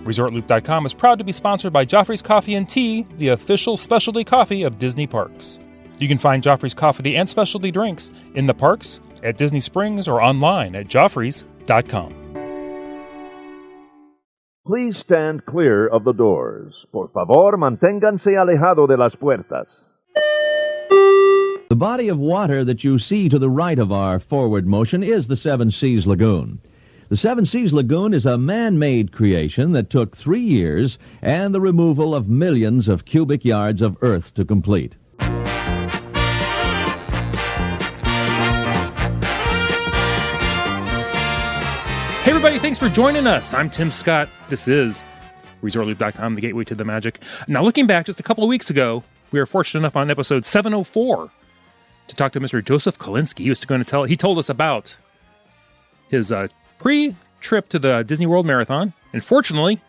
ResortLoop.com is proud to be sponsored by Joffrey's Coffee and Tea, the official specialty coffee of Disney Parks. You can find Joffrey's Coffee and specialty drinks in the parks, at Disney Springs, or online at Joffreys.com. Please stand clear of the doors. Por favor, manténganse alejado de las puertas. The body of water that you see to the right of our forward motion is the Seven Seas Lagoon. The Seven Seas Lagoon is a man-made creation that took 3 years and the removal of millions of cubic yards of earth to complete. Hey everybody, thanks for joining us. I'm Tim Scott. This is ResortLoop.com, the gateway to the magic. Now, looking back just a couple of weeks ago, we were fortunate enough on episode 704 to talk to Mr. Joseph Kolinsky. He told us about his pre-trip to the Disney World Marathon. And fortunately,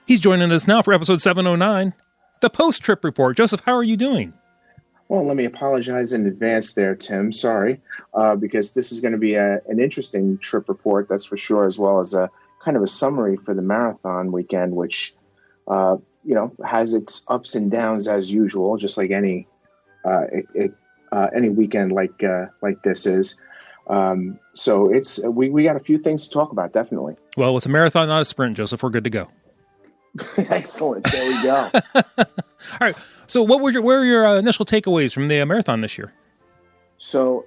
he's joining us now for episode 709, the post-trip report. Joseph, how are you doing? Well, let me apologize in advance there, Tim. Sorry, because this is going to be an interesting trip report, that's for sure, as well as a kind of a summary for the marathon weekend, which, has its ups and downs as usual, just like any weekend like this is. So we got a few things to talk about, definitely. Well, it's a marathon, not a sprint, Joseph. We're good to go. Excellent. There we go. All right. So what were your initial takeaways from the marathon this year? So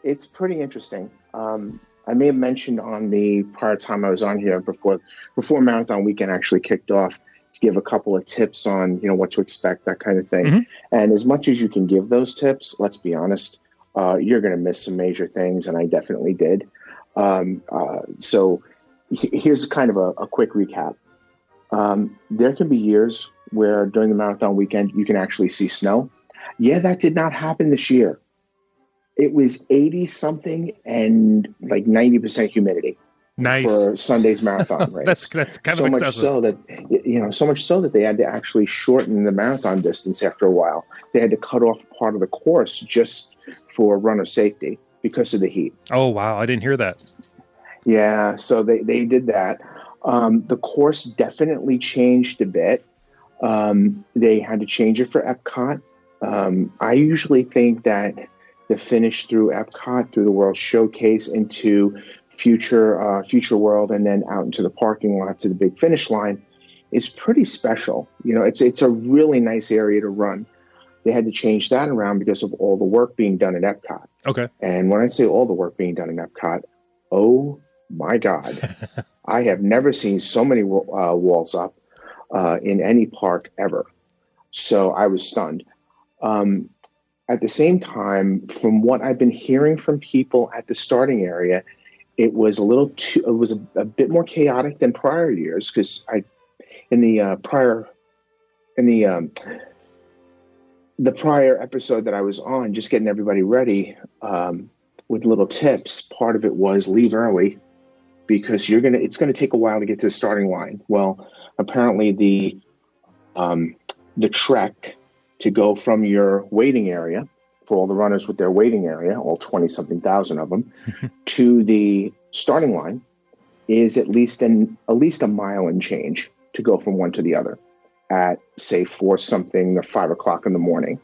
it's pretty interesting. I may have mentioned on the prior time I was on here before marathon weekend actually kicked off to give a couple of tips on, what to expect, that kind of thing. Mm-hmm. And as much as you can give those tips, let's be honest, you're going to miss some major things. And I definitely did. So here's kind of a quick recap. There can be years where during the marathon weekend, you can actually see snow. Yeah, that did not happen this year. It was 80 something and like 90% humidity. Nice. For Sunday's marathon race. that's kind so of much excessive. So much so that they had to actually shorten the marathon distance after a while. They had to cut off part of the course just for runner safety because of the heat. Oh, wow. I didn't hear that. Yeah, so they did that. The course definitely changed a bit. They had to change it for Epcot. I usually think that the finish through Epcot, through the World Showcase, into Future World, and then out into the parking lot to the big finish line is pretty special. It's a really nice area to run. They had to change that around because of all the work being done at Epcot. Okay. And when I say all the work being done in Epcot, oh my God, I have never seen so many walls up in any park ever. So I was stunned. At the same time, from what I've been hearing from people at the starting area, it was a bit more chaotic than prior years, because the prior episode that I was on, just getting everybody ready with little tips. Part of it was leave early because it's gonna take a while to get to the starting line. Well, apparently the trek to go from your waiting area, for all the runners with their waiting area, all 20-something thousand of them, to the starting line is at least a mile and change to go from one to the other at, say, 4-something or 5 o'clock in the morning.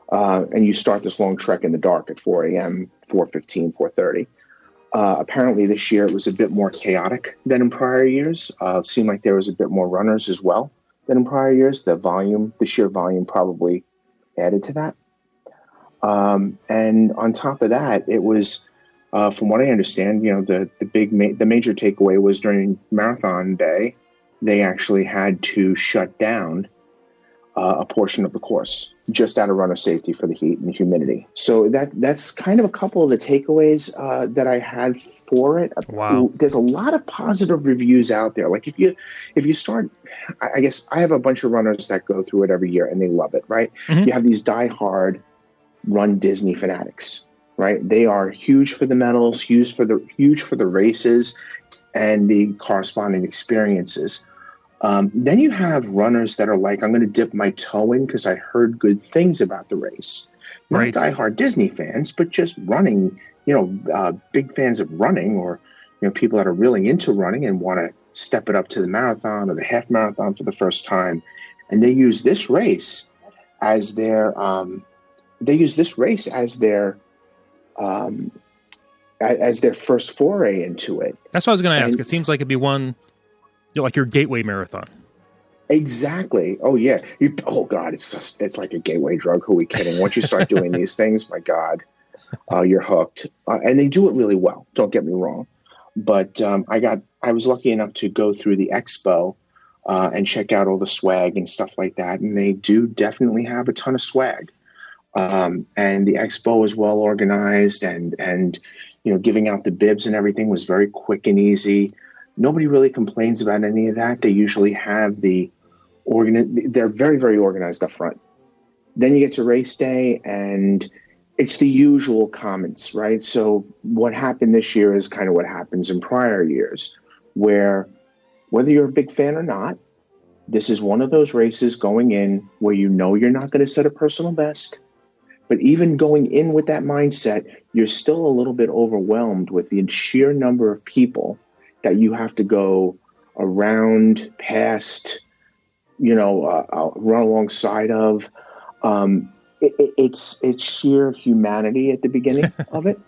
And you start this long trek in the dark at 4 a.m., 4:15, 4:30. Apparently this year it was a bit more chaotic than in prior years. It seemed like there was a bit more runners as well than in prior years. The sheer volume probably added to that. And on top of that, it was, from what I understand, the major takeaway was during marathon day, they actually had to shut down a portion of the course just out of runner safety for the heat and the humidity. So that's kind of a couple of the takeaways that I had for it. Wow. There's a lot of positive reviews out there. Like if you start, I guess I have a bunch of runners that go through it every year and they love it, right? Mm-hmm. You have these diehard Run Disney fanatics, right? They are huge for the medals, huge for the races and the corresponding experiences. Then you have runners that are like, I'm going to dip my toe in because I heard good things about the race. Not right. diehard Disney fans, but just running, big fans of running, or people that are really into running and want to step it up to the marathon or the half marathon for the first time, and they use this race as their as their first foray into it. That's what I was going to ask. It seems like it'd be one, like your gateway marathon. Exactly. Oh yeah. Oh God, it's like a gateway drug. Who are we kidding? Once you start doing these things, my God, you're hooked. And they do it really well. Don't get me wrong. But I was lucky enough to go through the expo and check out all the swag and stuff like that. And they do definitely have a ton of swag. And the expo was well organized, and giving out the bibs and everything was very quick and easy. Nobody really complains about any of that. They usually have they're very, very organized up front. Then you get to race day, and it's the usual comments, right? So what happened this year is kind of what happens in prior years, where whether you're a big fan or not, this is one of those races going in where you're not going to set a personal best. But even going in with that mindset, you're still a little bit overwhelmed with the sheer number of people that you have to go around, past, run alongside of. It's sheer humanity at the beginning of it.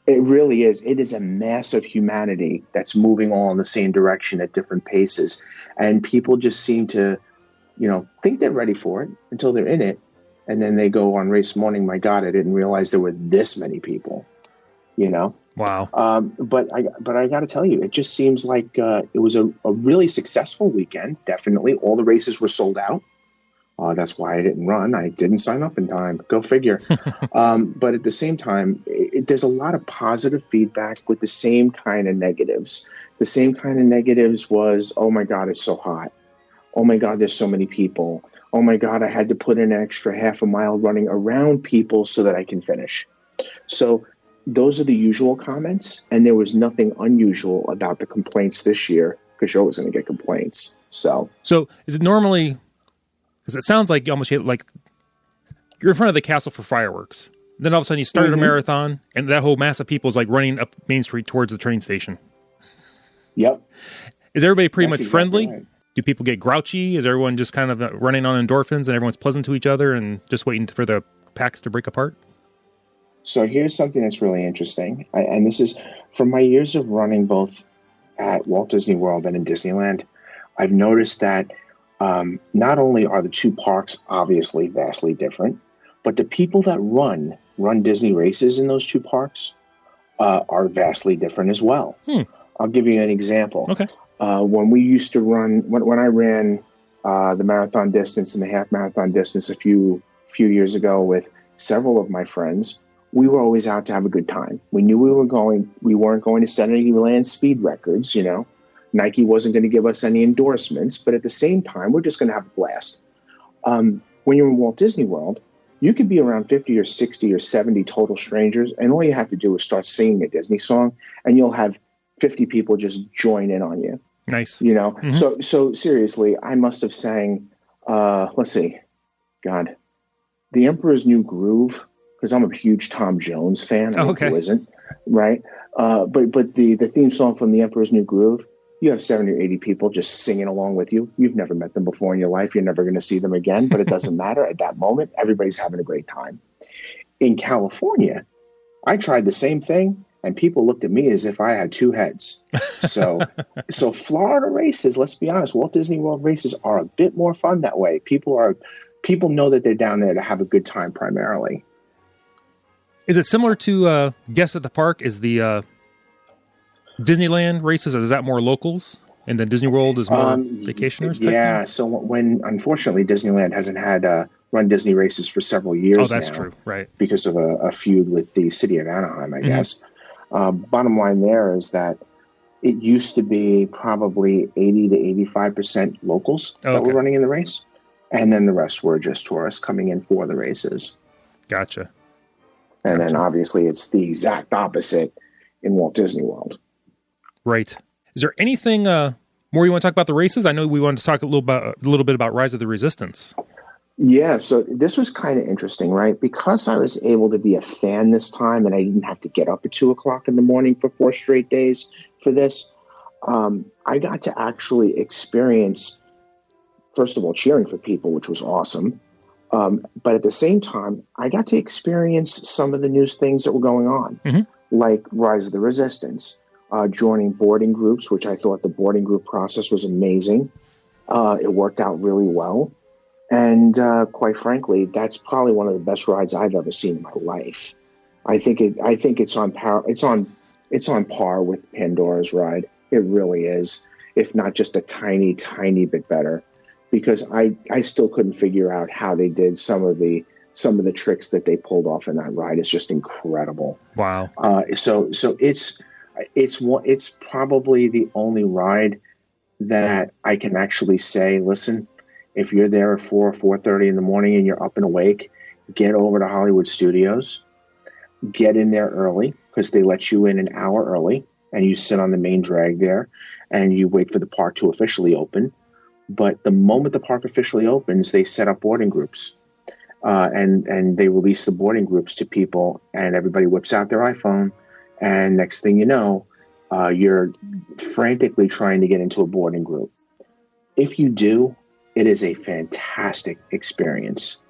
It really is. It is a mass of humanity that's moving all in the same direction at different paces. And people just seem to, think they're ready for it until they're in it. And then they go on race morning. My God, I didn't realize there were this many people, Wow. But I got to tell you, it just seems like it was a really successful weekend. Definitely. All the races were sold out. That's why I didn't run. I didn't sign up in time. Go figure. But at the same time, there's a lot of positive feedback with the same kind of negatives. The same kind of negatives was, oh my God, it's so hot. Oh my God, there's so many people. Oh my God, I had to put in an extra half a mile running around people so that I can finish. So those are the usual comments. And there was nothing unusual about the complaints this year, because you're always going to get complaints. So is it normally, because it sounds like you almost hit, like you're in front of the castle for fireworks. Then all of a sudden you started a marathon, and that whole mass of people is like running up Main Street towards the train station. Yep. Is everybody pretty much Exactly friendly? Right. Do people get grouchy? Is everyone just kind of running on endorphins and everyone's pleasant to each other and just waiting for the packs to break apart? So here's something that's really interesting. And this is from my years of running both at Walt Disney World and in Disneyland. I've noticed that not only are the two parks obviously vastly different, but the people that run Disney races in those two parks are vastly different as well. I'll give you an example. Okay. When we used to run, when I ran the marathon distance and the half marathon distance a few years ago with several of my friends, we were always out to have a good time. We knew we weren't going to set any land speed records, Nike wasn't going to give us any endorsements, but at the same time, we're just going to have a blast. When you're in Walt Disney World, you could be around 50 or 60 or 70 total strangers, and all you have to do is start singing a Disney song, and you'll have 50 people just join in on you. Nice. Mm-hmm. So seriously, I must have sang, let's see, God, The Emperor's New Groove, because I'm a huge Tom Jones fan. I mean, who isn't, right? But the theme song from The Emperor's New Groove, you have 70 or 80 people just singing along with you. You've never met them before in your life. You're never going to see them again, but it doesn't matter. At that moment, everybody's having a great time. In California, I tried the same thing, and people looked at me as if I had two heads. So Florida races, let's be honest, Walt Disney World races are a bit more fun that way. People know that they're down there to have a good time primarily. Is it similar to Guess at the Park? Is the Disneyland races, is that more locals? And then Disney World is more vacationers? Yeah, so when unfortunately Disneyland hasn't had run Disney races for several years now. Oh, that's true, right. Because of a feud with the city of Anaheim, I guess. Bottom line there is that it used to be probably 80 to 85% locals that were running in the race. And then the rest were just tourists coming in for the races. Gotcha. And then obviously it's the exact opposite in Walt Disney World. Right. Is there anything more you want to talk about the races? I know we wanted to talk a little bit about Rise of the Resistance. Yeah, so this was kind of interesting, right? Because I was able to be a fan this time and I didn't have to get up at 2 o'clock in the morning for 4 straight days for this. I got to actually experience, first of all, cheering for people, which was awesome. But at the same time, I got to experience some of the new things that were going on, like Rise of the Resistance, joining boarding groups, which I thought the boarding group process was amazing. It worked out really well. And quite frankly, that's probably one of the best rides I've ever seen in my life. I think it's on par. It's on par with Pandora's ride. It really is, if not just a tiny, tiny bit better. Because I still couldn't figure out how they did some of the tricks that they pulled off in that ride. It's just incredible. Wow. So it's probably the only ride that I can actually say, listen, if you're there at 4:30 in the morning and you're up and awake, get over to Hollywood Studios, get in there early because they let you in an hour early, and you sit on the main drag there and you wait for the park to officially open. But the moment the park officially opens, they set up boarding groups, and they release the boarding groups to people, and everybody whips out their iPhone, and next thing you know, you're frantically trying to get into a boarding group. If you do, it is a fantastic experience.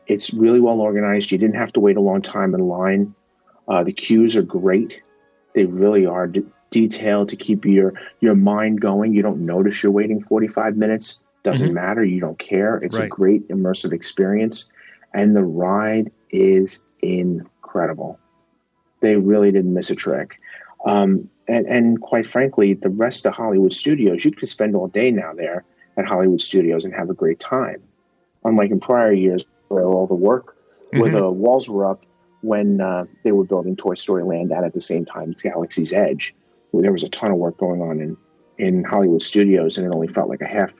It's really well organized. You didn't have to wait a long time in line. The queues are great. They really are detailed to keep your mind going. You don't notice you're waiting 45 minutes. Doesn't matter. You don't care. It's a great immersive experience. And the ride is incredible. They really didn't miss a trick. And quite frankly, the rest of Hollywood Studios, you could spend all day now there at Hollywood Studios and have a great time. Unlike in prior years where all the work, where the walls were up when they were building Toy Story Land at the same time Galaxy's Edge. There was a ton of work going on in Hollywood Studios, and it only felt like a half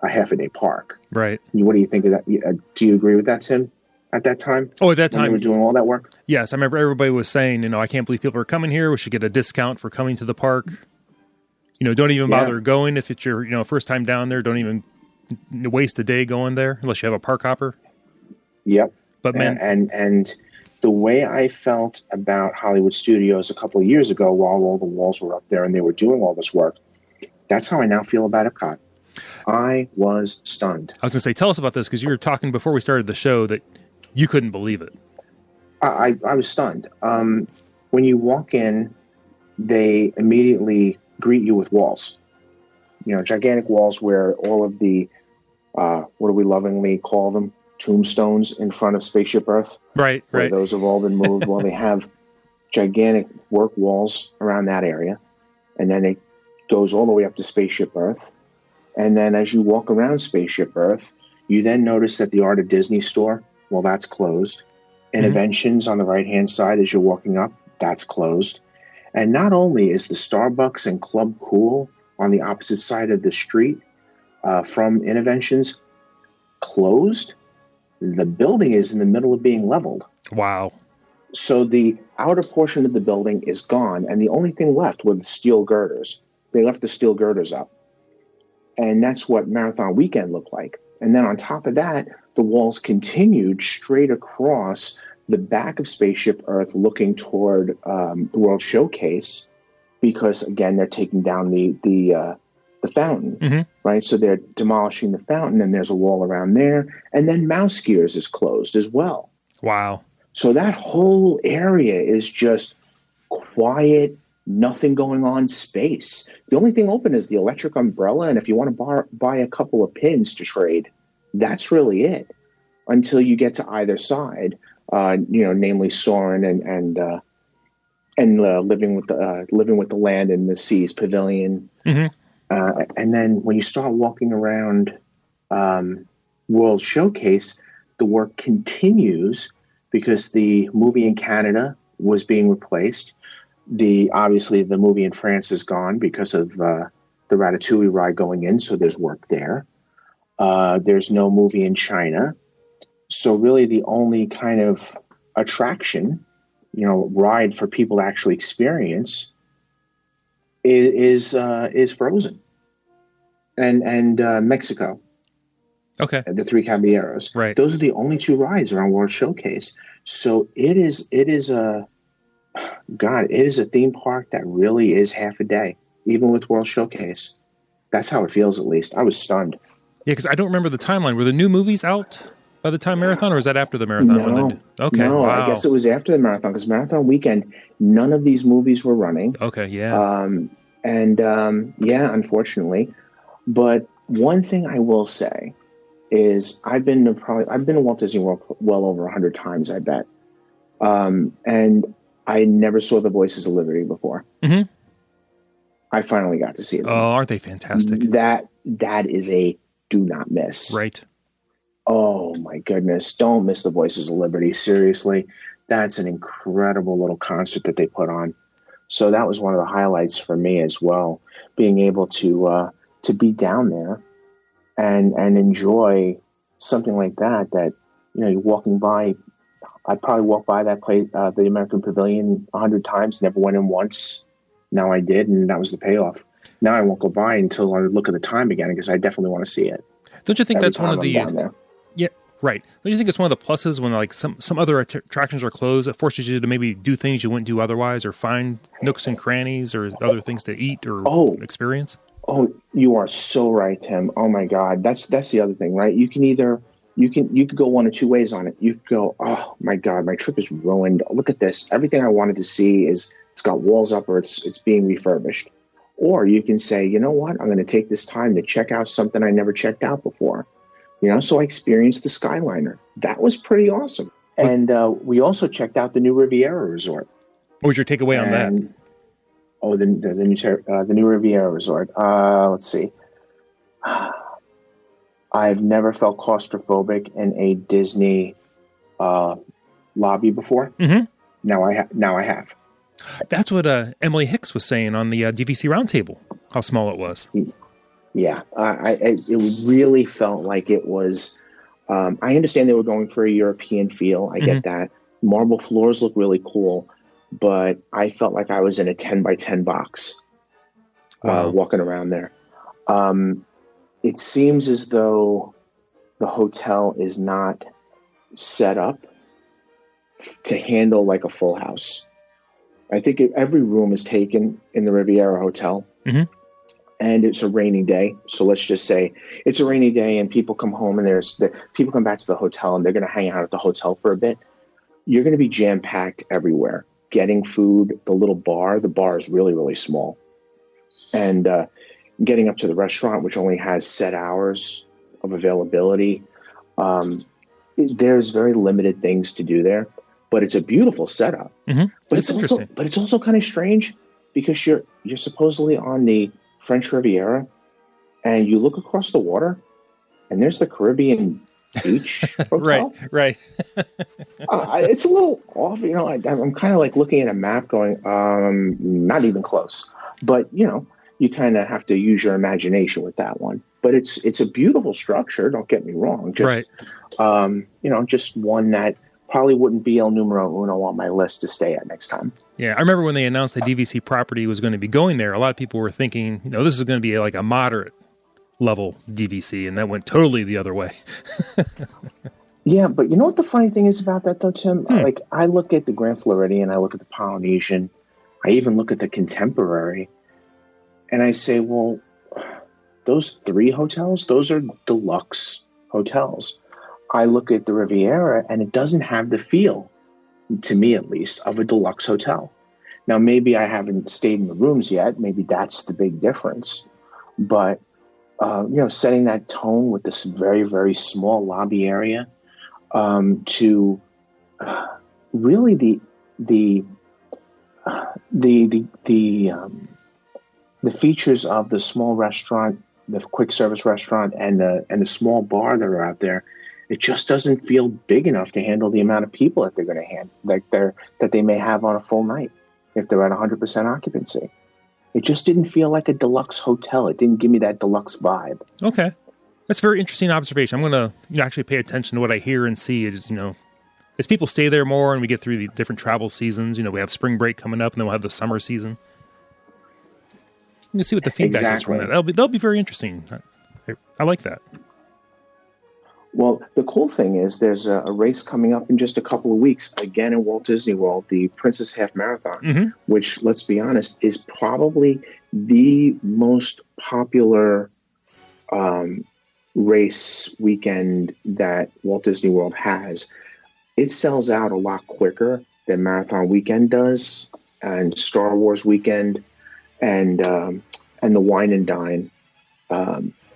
a day park. Right. What do you think of that? Do you agree with that, Tim? At that time? Oh, at that time, when they were doing all that work? Yes, I remember everybody was saying, I can't believe people are coming here. We should get a discount for coming to the park. Don't even bother going if it's your first time down there. Don't even waste a day going there unless you have a park hopper. Yep. But man, and the way I felt about Hollywood Studios a couple of years ago, while all the walls were up there and they were doing all this work, that's how I now feel about Epcot. I was stunned. I was going to say, tell us about this, because you were talking before we started the show that you couldn't believe it. I was stunned. When you walk in, they immediately greet you with walls. Gigantic walls where all of the, what do we lovingly call them? Tombstones in front of Spaceship Earth. Right. Those have all been moved. Well, they have gigantic work walls around that area. And then it goes all the way up to Spaceship Earth. And then as you walk around Spaceship Earth, you then notice that the Art of Disney store, well, that's closed. Interventions on the right-hand side as you're walking up, that's closed. And not only is the Starbucks and Club Cool on the opposite side of the street from Interventions closed, the building is in the middle of being leveled. Wow. So the outer portion of the building is gone, and the only thing left were the steel girders. They left the steel girders up. And that's what Marathon Weekend looked like. And then on top of that, the walls continued straight across the back of Spaceship Earth looking toward the World Showcase because, again, they're taking down the fountain, right? So they're demolishing the fountain, and there's a wall around there. And then Mouse Gears is closed as well. Wow. So that whole area is just quiet, nothing going on space. The only thing open is the electric umbrella, and if you want to buy a couple of pins to trade, that's really it until you get to either side, namely Soarin' and living with the land and the seas pavilion. And then when you start walking around World Showcase, the work continues because the movie in Canada was being replaced. Obviously the movie in France is gone because of the Ratatouille ride going in, so there's work there. There's no movie in China. So really the only kind of attraction, ride for people to actually experience is Frozen and Mexico. Okay. The Three Caballeros. Right. Those are the only two rides around World Showcase. So it is a theme park that really is half a day. even with World Showcase. That's how it feels, at least. I was stunned. Yeah, because I don't remember the timeline. Were the new movies out by the time Marathon, or was that after the Marathon? No, wow. I guess it was after the Marathon, because Marathon weekend, none of these movies were running. Okay, yeah. Unfortunately. But one thing I will say is I've been to Walt Disney World well over 100 times, I bet. And I never saw the Voices of Liberty before. Mm-hmm. I finally got to see them. Oh, aren't they fantastic? That is a do not miss. Right. Oh my goodness. Don't miss the Voices of Liberty. Seriously. That's an incredible little concert that they put on. So that was one of the highlights for me as well, being able to be down there and enjoy something like that, you're walking by. I'd probably walk by that place, the American Pavilion 100 times, never went in once. Now I did, and that was the payoff. Now I won't go by until I look at the time again, because I definitely want to see it. Don't you think Every that's one of the... Yeah, right. Don't you think it's one of the pluses when like some other attractions are closed? It forces you to maybe do things you wouldn't do otherwise, or find nooks and crannies or other things to eat or experience? Oh, you are so right, Tim. Oh my God. That's the other thing, right? You could go one of two ways on it. You could go, oh my God, my trip is ruined. Look at this. Everything I wanted to see it's got walls up, or it's being refurbished. Or you can say, you know what? I'm going to take this time to check out something I never checked out before. So I experienced the Skyliner. That was pretty awesome. And we also checked out the new Riviera Resort. What was your takeaway on that? Oh, the new Riviera Resort. Let's see. I've never felt claustrophobic in a Disney lobby before. Mm-hmm. Now I have. That's what Emily Hicks was saying on the DVC Roundtable, how small it was. Yeah, it really felt like it was. I understand they were going for a European feel. I get that. Marble floors look really cool, but I felt like I was in a 10 by 10 box walking around there. It seems as though the hotel is not set up to handle like a full house. I think every room is taken in the Riviera Hotel, and it's a rainy day. So let's just say it's a rainy day and people come home and people come back to the hotel and they're going to hang out at the hotel for a bit. You're going to be jam-packed everywhere, getting food. The bar is really, really small. And getting up to the restaurant, which only has set hours of availability, there's very limited things to do there. But it's a beautiful setup. Mm-hmm. But it's also kind of strange, because you're supposedly on the French Riviera, and you look across the water, and there's the Caribbean beach hotel. Right. It's a little off. I'm kind of like looking at a map, going, not even close. But you kind of have to use your imagination with that one. But it's a beautiful structure. Don't get me wrong. Just just one that probably wouldn't be el numero uno on my list to stay at next time. Yeah, I remember when they announced the DVC property was going to be going there, a lot of people were thinking, this is going to be like a moderate level DVC, and that went totally the other way. Yeah, but you know what the funny thing is about that, though, Tim? Like, I look at the Grand Floridian, I look at the Polynesian, I even look at the Contemporary, and I say, well, those three hotels, those are deluxe hotels. I look at the Riviera, and it doesn't have the feel, to me at least, of a deluxe hotel. Now, maybe I haven't stayed in the rooms yet. Maybe that's the big difference. But, setting that tone with this very, very small lobby area to really the features of the small restaurant, the quick service restaurant, and the small bar that are out there, it just doesn't feel big enough to handle the amount of people that they're going to that they may have on a full night if they're at 100% occupancy. It just didn't feel like a deluxe hotel. It didn't give me that deluxe vibe. Okay. That's a very interesting observation. I'm going to actually pay attention to what I hear and see as people stay there more and we get through the different travel seasons. We have spring break coming up and then we'll have the summer season. You can see what the feedback is from that. That'll be very interesting. I like that. Well, the cool thing is there's a race coming up in just a couple of weeks, again in Walt Disney World, the Princess Half Marathon, which, let's be honest, is probably the most popular race weekend that Walt Disney World has. It sells out a lot quicker than Marathon Weekend does, and Star Wars Weekend, and the Wine and Dine.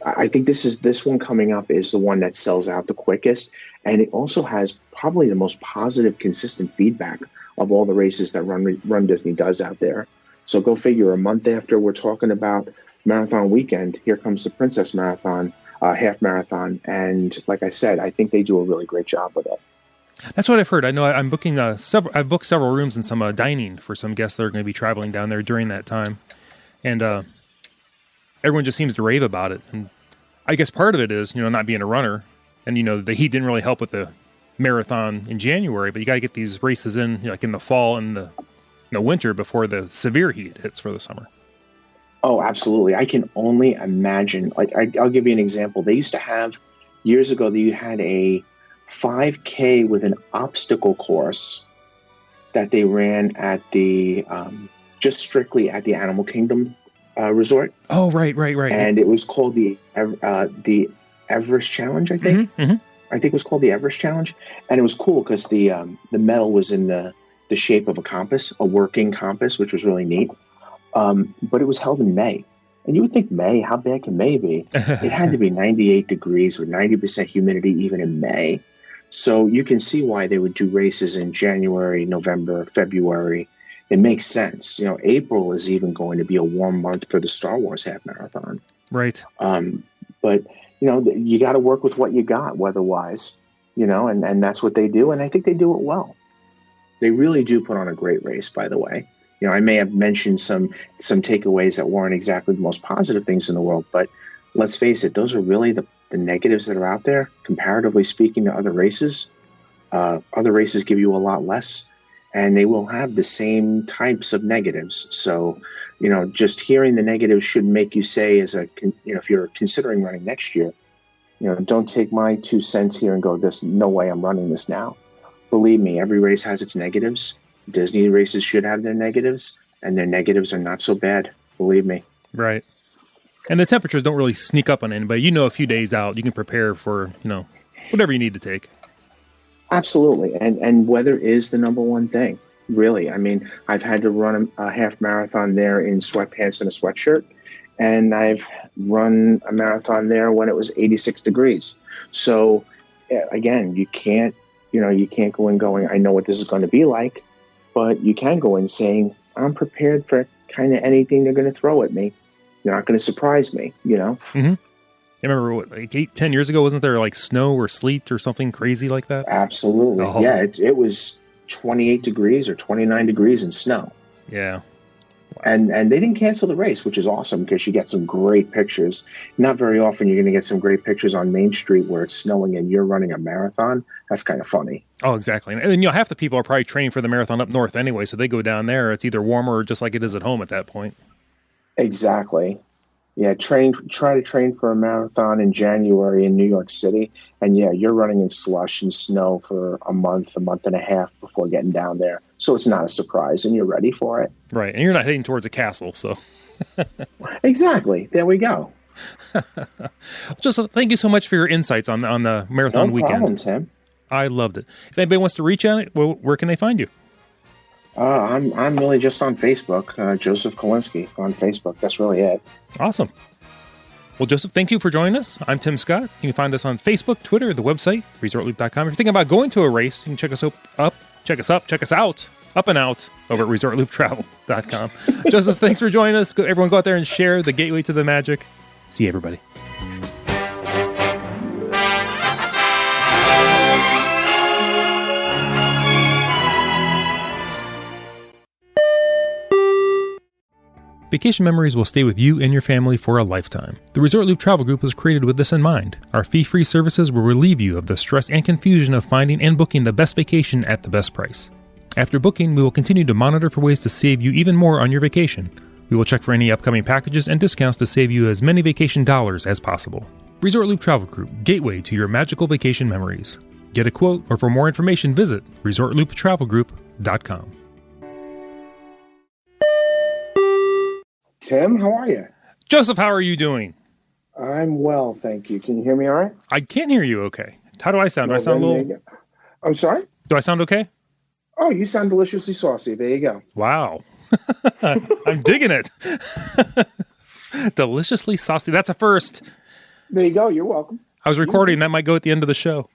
I think this one coming up is the one that sells out the quickest, and it also has probably the most positive, consistent feedback of all the races that Run Disney does out there. So go figure, a month after we're talking about Marathon Weekend, here comes the Princess Marathon, Half Marathon, and like I said, I think they do a really great job with it. That's what I've heard. I know I'm booking I've booked several rooms and some dining for some guests that are going to be traveling down there during that time, and everyone just seems to rave about it. And I guess part of it is, not being a runner, and the heat didn't really help with the marathon in January, but you got to get these races in like in the fall and the winter before the severe heat hits for the summer. Oh, absolutely. I can only imagine. Like I'll give you an example. They used to have years ago that you had a 5K with an obstacle course that they ran at the just strictly at the Animal Kingdom resort. Oh, right. And it was called the Everest Challenge, I think. I think it was called the Everest Challenge, and it was cool because the medal was in the shape of a compass, a working compass, which was really neat. But it was held in May, and you would think May, how bad can May be? It had to be 98 degrees with 90% humidity even in May. So you can see why they would do races in January, November, February. It makes sense. April is even going to be a warm month for the Star Wars Half Marathon. Right. But, you got to work with what you got weather-wise, and that's what they do. And I think they do it well. They really do put on a great race, by the way. I may have mentioned some takeaways that weren't exactly the most positive things in the world, but let's face it, those are really the negatives that are out there, comparatively speaking to other races. Other races give you a lot less, and they will have the same types of negatives. So, just hearing the negatives should make you say, if you're considering running next year, don't take my 2 cents here and go, "There's no way I'm running this now." Believe me, every race has its negatives. Disney races should have their negatives, and their negatives are not so bad. Believe me. Right. And the temperatures don't really sneak up on anybody. A few days out, you can prepare for, whatever you need to take. Absolutely. And weather is the number one thing, really. I mean, I've had to run a half marathon there in sweatpants and a sweatshirt, and I've run a marathon there when it was 86 degrees. So, again, you can't go in going, I know what this is going to be like, but you can go in saying, I'm prepared for kind of anything they're going to throw at me. They're not going to surprise me, I remember, 8-10 years ago, wasn't there like snow or sleet or something crazy like that? Absolutely. Oh. Yeah, it was 28 degrees or 29 degrees in snow. Yeah. Wow. And they didn't cancel the race, which is awesome because you get some great pictures. Not very often you're going to get some great pictures on Main Street where it's snowing and you're running a marathon. That's kind of funny. Oh, exactly. And half the people are probably training for the marathon up north anyway, so they go down there. It's either warmer or just like it is at home at that point. Exactly. Yeah, try to train for a marathon in January in New York City, and you're running in slush and snow for a month and a half before getting down there. So it's not a surprise, and you're ready for it. Right, and you're not heading towards a castle, so. Exactly. There we go. Just thank you so much for your insights on the marathon weekend. No problem, Tim. I loved it. If anybody wants to reach out, where can they find you? I'm really just on Facebook, Joseph Kolinsky on Facebook. That's really it. Awesome. Well, Joseph, thank you for joining us. I'm Tim Scott. You can find us on Facebook, Twitter, the website, ResortLoop.com. If you're thinking about going to a race, you can check us out up and out over at ResortLoopTravel.com. Joseph, thanks for joining us. Everyone go out there and share the gateway to the magic. See you, everybody. Vacation memories will stay with you and your family for a lifetime. The Resort Loop Travel Group was created with this in mind. Our fee-free services will relieve you of the stress and confusion of finding and booking the best vacation at the best price. After booking, we will continue to monitor for ways to save you even more on your vacation. We will check for any upcoming packages and discounts to save you as many vacation dollars as possible. Resort Loop Travel Group, gateway to your magical vacation memories. Get a quote, or for more information, visit ResortLoopTravelGroup.com. Tim, how are you? Joseph, how are you doing? I'm well, thank you. Can you hear me all right? I can't hear you okay. How do I sound? Do I sound a little... I'm sorry? Do I sound okay? Oh, you sound deliciously saucy. There you go. Wow. I'm digging it. Deliciously saucy. That's a first. There you go. You're welcome. I was recording. That might go at the end of the show.